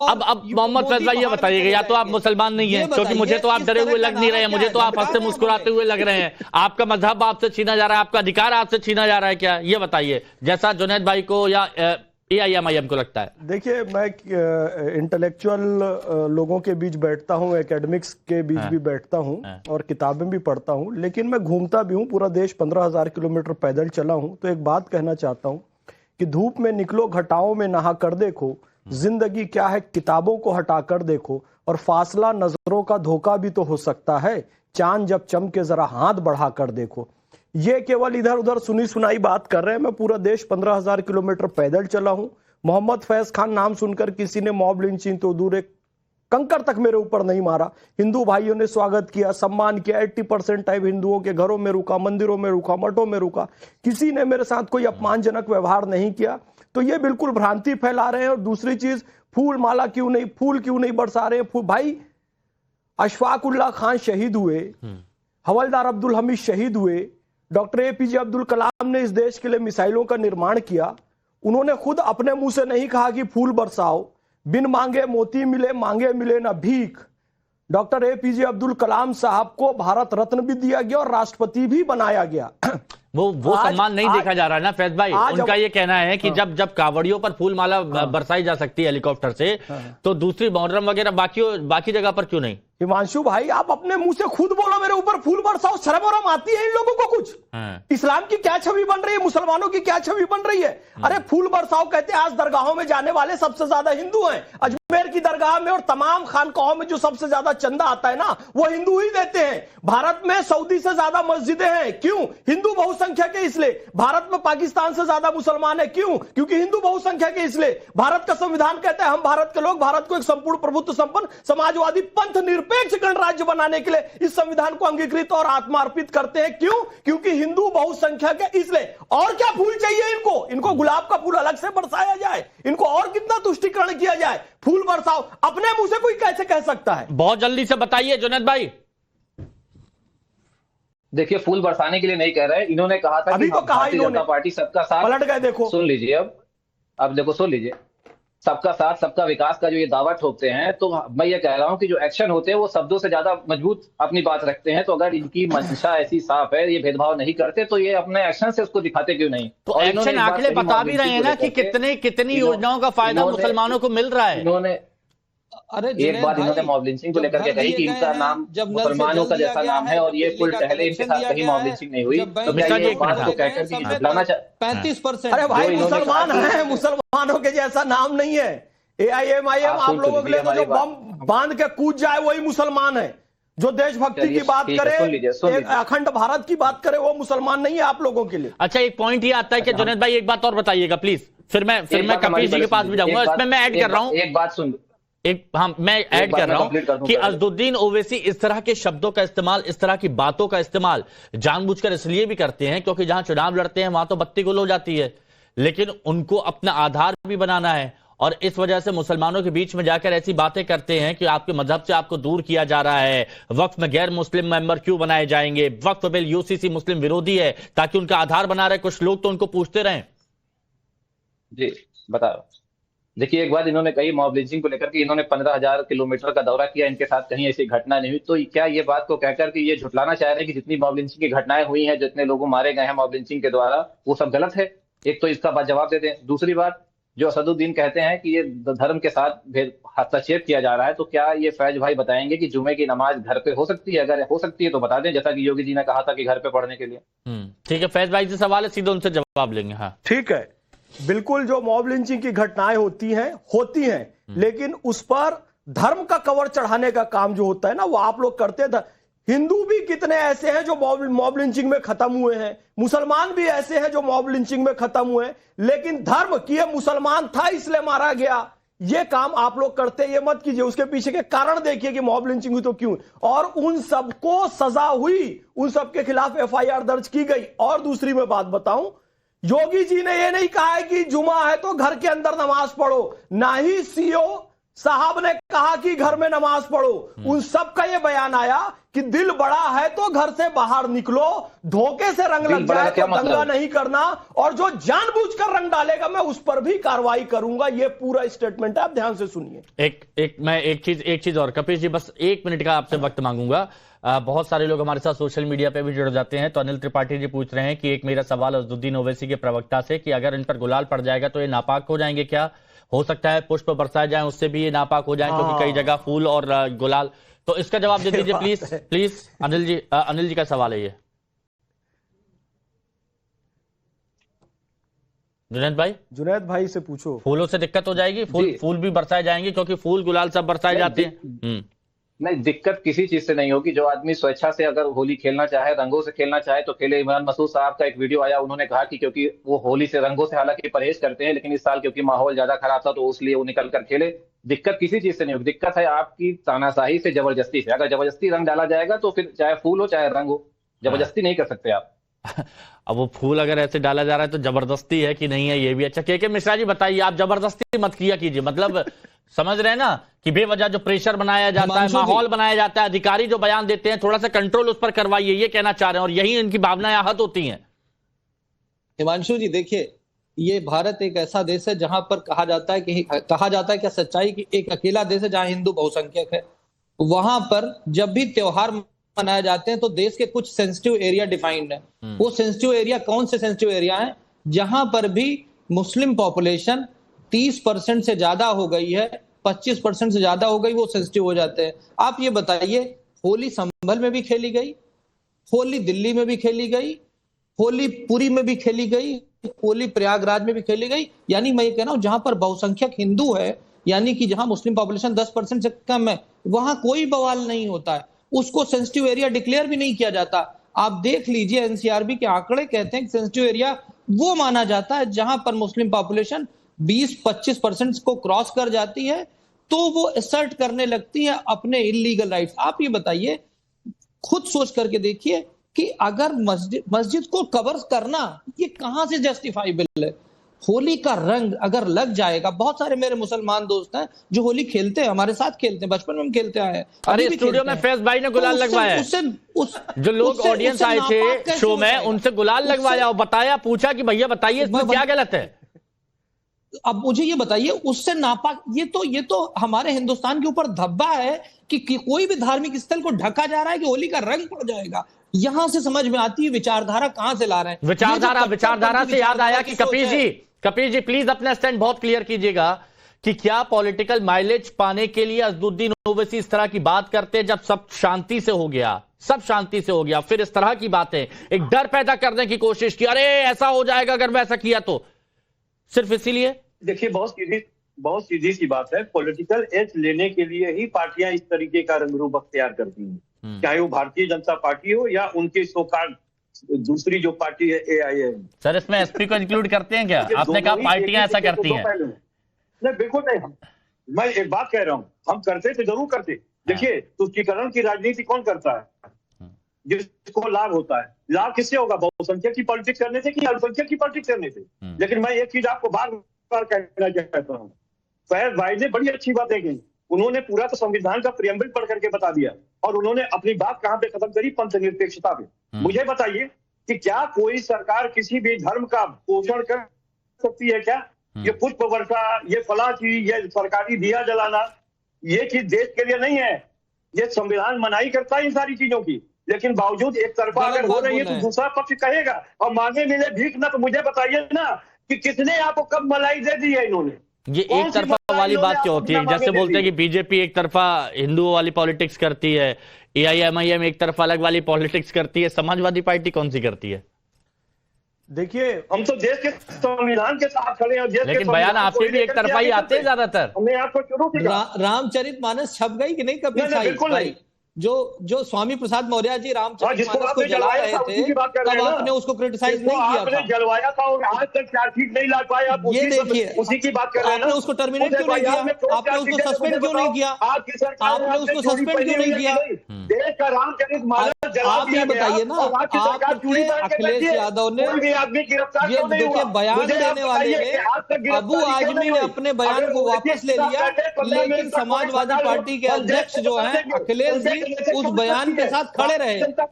अब मोहम्मद फैज भाई ये बताइएगा, या तो आप मुसलमान नहीं हैं, क्योंकि मुझे तो आप डरे हुए लग नहीं रहे हैं, मुझे तो आप हंसते मुस्कुराते हुए लग रहे हैं। आपका मजहब आपसे छीना जा रहा है, आपका अधिकार आपसे छीना जा रहा है क्या, ये बताइए, जैसा जुनैद भाई को या AIM को लगता है। देखिए, मैं इंटेलेक्चुअल लोगों के बीच बैठता हूं, एकेडमिक्स के बीच भी बैठता हूं और किताबें भी पढ़ता हूं, लेकिन मैं घूमता भी हूं, पूरा देश 15,000 किलोमीटर पैदल चला हूं। तो एक बात कहना चाहता हूं कि धूप में निकलो, घटाओं में नहा कर देखो, जिंदगी क्या है किताबों को हटा कर देखो, और फासला नजरों का धोखा भी तो हो सकता है, चांद जब चमके जरा हाथ बढ़ा कर देखो। ये केवल इधर उधर सुनी सुनाई बात कर रहे हैं। मैं पूरा देश 15,000 किलोमीटर पैदल चला हूं। मोहम्मद फैज खान नाम सुनकर किसी ने मॉब लिंचिंग तो दूर, एक कंकर तक मेरे ऊपर नहीं मारा। हिंदू भाइयों ने स्वागत किया, सम्मान किया। 80% टाइम हिंदुओं के घरों में रुका, मंदिरों में रुका, मठों में रुका। किसी ने मेरे साथ कोई अपमानजनक व्यवहार नहीं किया। तो ये बिल्कुल भ्रांति फैला रहे हैं। और दूसरी चीज, फूल माला क्यों नहीं, फूल क्यों नहीं बरसा रहे हैं? भाई, अशफाक उल्लाह खान शहीद हुए, हवलदार अब्दुल हमीद शहीद हुए, डॉक्टर APJ अब्दुल कलाम ने इस देश के लिए मिसाइलों का निर्माण किया। उन्होंने खुद अपने मुंह से नहीं कहा कि फूल बरसाओ। बिन मांगे मोती मिले, मांगे मिले ना भीख। डॉक्टर APJ अब्दुल कलाम साहब को भारत रत्न भी दिया गया और राष्ट्रपति भी बनाया गया। वो सम्मान नहीं देखा जा रहा है ना फैज भाई। उनका ये कहना है कि जब कावड़ियों पर फूल माला बरसाई जा सकती है हेलीकॉप्टर से, तो दूसरी मोहर्रम वगैरह बाकी जगह पर क्यों नहीं? हिमांशु भाई, आप अपने मुंह से खुद बोलो मेरे ऊपर फूल बरसाओ। शर्म वरम आती है इन लोगों को कुछ? इस्लाम की क्या छवि बन रही है, मुसलमानों की क्या छवि बन रही है? अरे फूल बरसाओ कहते हैं। आज दरगाहों में जाने वाले सबसे ज्यादा हिंदू हैं। अजमेर की दरगाह में और तमाम खानकाहों में जो सबसे ज्यादा चंदा आता है ना, वो हिंदू ही देते हैं। भारत में सऊदी से ज्यादा मस्जिदें हैं, क्यों? हिंदू बहुसंख्यक है इसलिए। भारत में पाकिस्तान से ज्यादा मुसलमान है, क्यों? क्योंकि हिंदू बहुसंख्यक है इसलिए। भारत का संविधान कहता है हम भारत के लोग भारत को एक संपूर्ण प्रभुत्व संपन्न समाजवादी पंथ निरपेक्ष गणराज्य बनाने के लिए इस संविधान को अंगीकृत और आत्मार्पित करते हैं, क्यों? क्योंकि हिंदू बहुसंख्यक है इसलिए। और क्या फूल चाहिए इनको? इनको गुलाब का फूल अलग से बरसाया जाए, इनको और कितना तुष्टीकरण किया जाए? फूल बरसाओ, अपने मुंह से कोई कैसे कह सकता है? बहुत जल्दी से बताइए जुनैद भाई। देखिए, फूल बरसाने के लिए नहीं कह रहे, इन्होंने कहा था अभी कि तो कहा भारतीय जनता पार्टी सबका साथ। पलट गए, देखो सुन लीजिए, अब देखो सुन लीजिए, सबका साथ सबका विकास का जो ये दावा ठोकते हैं, तो मैं ये कह रहा हूं कि जो एक्शन होते हैं वो शब्दों से ज्यादा मजबूत अपनी बात रखते हैं। तो अगर इनकी मंशा ऐसी साफ है, ये भेदभाव नहीं करते, तो ये अपने एक्शन से उसको दिखाते क्यों नहीं? तो एक्शन आंकड़े बता भी रहे हैं ना कि कितनी योजनाओं का फायदा मुसलमानों को मिल रहा है। इन्होंने एक बात इन्होंने मॉब लिंचिंग को लेकर के कही कि इनका नाम मुसलमानों का जैसा नाम है और ये फुल टहले, इनके साथ कहीं मॉब लिंचिंग नहीं हुई। तो क्या ये बात को कहकर भी झुठलाना 35%? अरे भाई, मुसलमान है, मुसलमानों के जैसा नाम नहीं है। AIM आप लोगों के लिए तो जो बम बांध के कूद जाए वही मुसलमान है। जो देशभक्ति की बात करे, अखंड भारत की बात करे, वो मुसलमान नहीं है आप लोगों के लिए। अच्छा, एक पॉइंट ये आता है कि जुनैद भाई एक बात और बताइएगा प्लीज, फिर मैं कपिल जी के पास भी जाऊंगा। इसमें मैं ऐड कर रहा हूं, एक बात सुन, मैं ऐड कर रहा हूं कि अज़दुद्दीन ओवैसी इस तरह के शब्दों का इस्तेमाल, इस तरह की बातों का इस्तेमाल जानबूझकर इसलिए भी करते हैं क्योंकि जहां चुनाव लड़ते हैं वहां तो बत्ती गुल हो जाती है, लेकिन उनको अपना आधार भी बनाना है। और इस वजह से मुसलमानों के बीच में जाकर ऐसी बातें करते हैं कि आपके मजहब से आपको दूर किया जा रहा है, वक्फ में गैर मुस्लिम मेंबर क्यों बनाए जाएंगे, वक्फ बिल UCC मुस्लिम विरोधी है, ताकि उनका आधार बना रहे। कुछ लोग तो उनको पूछते रहे। जी बता रहा हूं। देखिए, एक बात इन्होंने कही मॉब लिंचिंग को लेकर के, इन्होंने 15,000 किलोमीटर का दौरा किया, इनके साथ कहीं ऐसी घटना नहीं हुई। तो क्या ये बात को कहकर कि ये झुटलाना चाह रहे हैं कि जितनी मॉब लिंचिंग की घटनाएं हुई हैं, जितने लोगों मारे गए हैं मॉब लिंचिंग के द्वारा, वो सब गलत है? एक तो इसका बात जवाब दे दें। दूसरी बात, जो असदुद्दीन कहते हैं कि ये धर्म के साथ हस्तक्षेप किया जा रहा है, तो क्या ये फैज भाई बताएंगे कि जुमे की नमाज घर पे हो सकती है? अगर हो सकती है तो बता दें, जैसा कि योगी जी ने कहा था कि घर पे पढ़ने के लिए। ठीक है, फैज भाई से सवाल है, सीधे उनसे जवाब लेंगे। हाँ ठीक है, बिल्कुल। जो मॉब लिंचिंग की घटनाएं होती हैं, लेकिन उस पर धर्म का कवर चढ़ाने का काम जो होता है ना, वो आप लोग करते हैं। हिंदू भी कितने ऐसे हैं जो मॉब लिंचिंग में खत्म हुए हैं, मुसलमान भी ऐसे हैं जो मॉब लिंचिंग में खत्म हुए हैं, लेकिन धर्म कि ये मुसलमान था इसलिए मारा गया, ये काम आप लोग करते हैं। ये मत कीजिए, उसके पीछे के कारण देखिए कि मॉब लिंचिंग हुई तो क्यों, और उन सबको सजा हुई, उन सबके खिलाफ FIR दर्ज की गई। और दूसरी मैं बात बताऊं, योगी जी ने यह नहीं कहा है कि जुमा है तो घर के अंदर नमाज पढ़ो, ना ही CO साहब ने कहा कि घर में नमाज पढ़ो, उन सब का ये बयान आया कि दिल बड़ा है तो घर से बाहर निकलो, धोखे से रंग लग जाए तो दंगा नहीं करना, और जो जानबूझकर रंग डालेगा मैं उस पर भी कार्रवाई करूंगा। ये पूरा स्टेटमेंट है, आप ध्यान से सुनिए। मैं एक चीज और कपिल जी, बस 1 मिनट का आपसे वक्त मांगूंगा। बहुत सारे लोग हमारे साथ सोशल मीडिया पे भी जुड़ जाते हैं। तो अनिल त्रिपाठी जी पूछ रहे हैं कि एक मेरा सवाल अजदुद्दीन ओवैसी के प्रवक्ता से कि अगर इन पर गुलाल पड़ जाएगा तो ये नापाक हो जाएंगे क्या? हो सकता है पुष्प बरसाए जाएं, उससे भी ये नापाक हो जाएं, क्योंकि कई जगह फूल और गुलाल। तो इसका जवाब दे दीजिए प्लीज प्लीज। अनिल जी का सवाल है ये। जुनैद भाई से पूछो। फूलों से दिक्कत हो जाएगी? फूल भी बरसाए जाएंगे, क्योंकि फूल गुलाल सब बरसाए जाते हैं। नहीं, दिक्कत किसी चीज से नहीं होगी। जो आदमी स्वेच्छा से अगर होली खेलना चाहे, रंगों से खेलना चाहे तो खेले। इमरान मसूद साहब का एक वीडियो आया, उन्होंने कहा कि क्योंकि वो होली से, रंगों से हालांकि परहेज करते हैं, लेकिन इस साल क्योंकि माहौल ज्यादा खराब था तो इसलिए वो निकल कर खेले। दिक्कत किसी चीज से नहीं होगी, दिक्कत है आपकी तानाशाही से, जबरदस्ती से। अगर जबरदस्ती रंग डाला जाएगा तो फिर चाहे फूल हो चाहे रंग हो, जबरदस्ती नहीं कर सकते आप। अब वो फूल अगर ऐसे डाला जा रहा है तो जबरदस्ती है कि नहीं है, ये भी अच्छा। के मिश्रा जी बताइए, आप जबरदस्ती मत किया कीजिए। मतलब समझ रहे हैं ना कि बेवजह जो प्रेशर बनाया जाता है, माहौल बनाया जाता है, अधिकारी जो बयान देते हैं, थोड़ा सा कंट्रोल उस पर करवाइए, ये कहना चाह रहे हैं। और यही इनकी भावनाएं आहत होती हैं। हिमांशु जी देखिए, ये भारत एक ऐसा देश है जहां पर कहा जाता है कि सच्चाई की एक अकेला देश है जहां हिंदू बहुसंख्यक है। वहां पर जब भी त्योहार मनाए जाते हैं तो देश के कुछ सेंसिटिव एरिया डिफाइंड है। वो सेंसिटिव एरिया कौन से सेंसिटिव एरिया है? जहां पर भी मुस्लिम पॉपुलेशन 30% से ज्यादा हो गई है, 25% से ज्यादा हो गई, वो सेंसिटिव हो जाते हैं। आप ये बताइए, होली संभल में भी खेली गई, होली दिल्ली में भी खेली गई, होली पुरी में भी खेली गई, होली प्रयागराज में भी खेली गई। यानी मैं ये कह रहा हूं, जहां पर बहुसंख्यक हिंदू है, यानी कि जहां मुस्लिम पॉपुलेशन 10% से कम है, वहां कोई बवाल नहीं होता है। उसको सेंसिटिव एरिया डिक्लेयर भी नहीं किया जाता। आप देख लीजिए, एनसीआरबी के आंकड़े कहते हैं कि सेंसिटिव एरिया वो माना जाता है जहां पर मुस्लिम पॉपुलेशन 20-25% को क्रॉस कर जाती है, तो वो असर्ट करने लगती है अपने इलीगल राइट्स। आप ये बताइए, खुद सोच करके देखिए कि अगर मस्जिद को कवर करना ये कहां से जस्टिफाइबल है? होली का रंग अगर लग जाएगा, बहुत सारे मेरे मुसलमान दोस्त हैं जो होली खेलते हैं, हमारे साथ खेलते हैं, बचपन में खेलते आए हैं। अरे स्टूडियो में फैज भाई ने गुलाल लगवाया है। जो लोग ऑडियंस आए थे शो में, उनसे गुलाल लगवाया और बताया, पूछा कि भैया बताइए इसमें क्या गलत है। अब मुझे ये बताइए, उससे नापाक, ये तो हमारे हिंदुस्तान के ऊपर धब्बा है कि कोई भी धार्मिक स्थल को ढका जा रहा है कि होली का रंग पड़ जाएगा। यहां से समझ में आती है विचारधारा कहां से ला रहे हैं। विचारधारा से याद आया कि कपिल जी प्लीज अपना स्टैंड बहुत क्लियर कीजिएगा कि क्या पॉलिटिकल माइलेज पाने के लिए अजदुद्दीन ओवैसी इस तरह की बात करते हैं? जब सब शांति से हो गया, फिर इस तरह की बातें, एक डर पैदा करने की कोशिश की, अरे ऐसा हो जाएगा अगर वैसा किया तो, सिर्फ इसीलिए। देखिए, बहुत सीधी सी बात है। पॉलिटिकल एज लेने के लिए ही पार्टियां इस तरीके का रंग रूप अख्तियार करती हैं, चाहे वो भारतीय जनता पार्टी हो या उनकी सोकाल दूसरी जो पार्टी है AIM। सर, इसमें एसपी को इंक्लूड करते हैं क्या? आपने कहा पार्टियां ऐसा करती हैं। नहीं, बिल्कुल नहीं। मैं एक बात कह रहा हूं, हम करते तो जरूर करते। देखिए, तुष्टीकरण की राजनीति कौन करता है? जिसको लाभ होता है। लाभ किससे होगा? बहुसंख्यक की पॉलिटिक्स करने से कि अल्पसंख्यक की पॉलिटिक्स करने से? लेकिन मैं एक चीज आपको बार बार कहना चाहता हूँ, फैज भाई ने बड़ी अच्छी बातें की। उन्होंने पूरा तो संविधान का प्रियम्बल पढ़ करके बता दिया, और उन्होंने अपनी बात कहां पे खत्म करी? पंथ निरपेक्षता पे। मुझे बताइए कि क्या कोई सरकार किसी भी धर्म का पोषण कर सकती है क्या? ये पुष्प वर्षा, ये फला चीज, ये सरकारी दिया जलाना, ये चीज देश के लिए नहीं है। ये संविधान मनाही करता है इन सारी चीजों की, लेकिन बावजूद एक तरफा अगर हो रही है तो दूसरा पक्ष कहेगा और मांगे मिले भीख ना। तो मुझे बताइए ना कि किसने आपको कब मलाई दे दी है इन्होंने? ये एक तरफा वाली बात क्यों होती है? जैसे बोलते हैं कि बीजेपी एक तरफा हिंदुओं वाली पॉलिटिक्स करती है, AIM एक तरफा अलग वाली पॉलिटिक्स करती है, समाजवादी पार्टी कौन सी करती है? देखिए, हम तो देश के संविधान के साथ खड़े हैं, लेकिन बयान आपके भी एक तरफा ही आते हैं ज्यादातर। हमने आपको शुरू से रामचरितमानस छप गई कि नहीं कपिल भाई? जो स्वामी प्रसाद मौर्य जी रामचरितमानस को जला रहे थे, तब आपने उसको क्रिटिसाइज नहीं किया था। जलवाया था और आज तक चार्जशीट नहीं ला पाए। आप ये देखिए, उसी की बात कर रहे हैं। आपने उसको टर्मिनेट क्यों नहीं किया? आपने उसको सस्पेंड क्यों नहीं किया? आपने उसको सस्पेंड क्यों नहीं किया? देश का रामचरितमानस जला आप दिया ये गया बताइए ना, और वहाँ की सरकार चूड़ी आपके पहन के अखिलेश बैठी है। यादव ने कोई भी आदमी गिरफ्तार ये क्यों नहीं देखिए हुआ? बयान मुझे आप देने वाले बताइए ने कि आज तक अबू गिरफ्तारी क्यों आजमी नहीं ने हुई? अपने बयान अगर को वो वापस ले हिसाब लिया, बैठे, 15 लेकिन मिनट तक समाजवादी कोई पार्टी के और देश अध्यक्ष को जो बता हैं देंगे। अखिलेश उनके जी कहने से उस खबर बयान बनती के है। साथ खड़े रहे। जनता